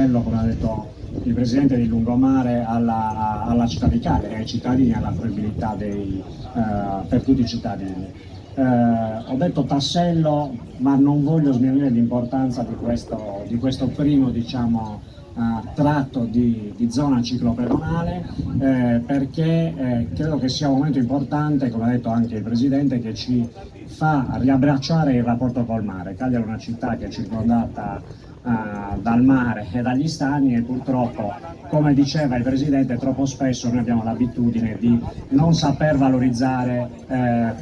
tassello, come ha detto il presidente, di lungomare alla città di Cagliari, ai cittadini, alla fruibilità per tutti i cittadini. Ho detto tassello, ma non voglio sminuire l'importanza di questo primo, diciamo, tratto di zona ciclopedonale, perché credo che sia un momento importante, come ha detto anche il Presidente, che ci fa riabbracciare il rapporto col mare. Cagliari è una città che è circondata dal mare e dagli stagni, e purtroppo, come diceva il Presidente, troppo spesso noi abbiamo l'abitudine di non saper valorizzare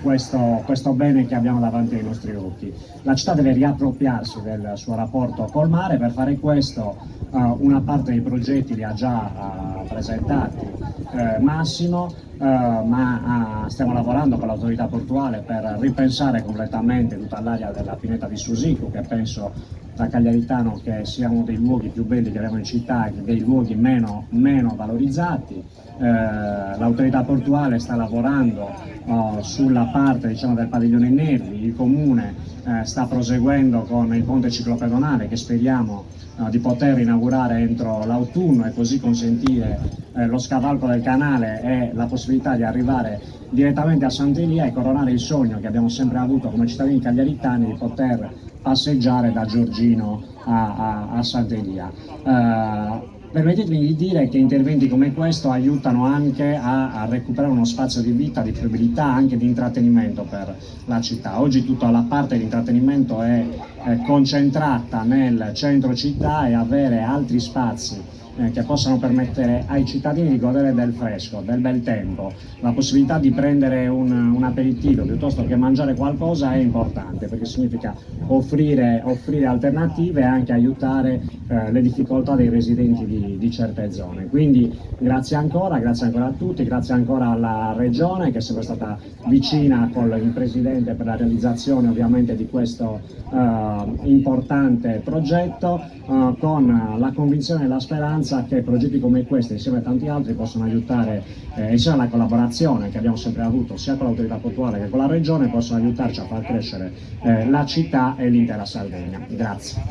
questo bene che abbiamo davanti ai nostri occhi. La città deve riappropriarsi del suo rapporto col mare. Per fare questo una parte dei progetti li ha già presentati Massimo, ma stiamo lavorando con l'autorità portuale per ripensare completamente tutta l'area della pineta di Susico, che penso, da cagliaritano, che sia uno dei luoghi più belli che abbiamo in città e dei luoghi meno valorizzati. L'autorità portuale sta lavorando sulla parte, diciamo, del padiglione Nervi. Il comune sta proseguendo con il ponte ciclopedonale, che speriamo di poter inaugurare entro l'autunno, e così consentire lo scavalco del canale e la possibilità di arrivare direttamente a Sant'Elia e coronare il sogno che abbiamo sempre avuto come cittadini cagliaritani di poter passeggiare da Giorgino a Sant'Elia. Permettetemi di dire che interventi come questo aiutano anche a recuperare uno spazio di vita, di fruibilità, anche di intrattenimento per la città. Oggi tutta la parte di intrattenimento è concentrata nel centro città, e avere altri spazi che possano permettere ai cittadini di godere del fresco, del bel tempo, la possibilità di prendere un aperitivo piuttosto che mangiare qualcosa è importante, perché significa offrire alternative e anche aiutare le difficoltà dei residenti di certe zone. Quindi grazie ancora a tutti, grazie ancora alla Regione, che è sempre stata vicina con il Presidente per la realizzazione ovviamente di questo importante progetto, con la convinzione e la speranza che progetti come questo, insieme a tanti altri, possano aiutare, insieme alla collaborazione che abbiamo sempre avuto sia con l'autorità portuale che con la Regione, possono aiutarci a far crescere la città e l'intera Sardegna. Grazie.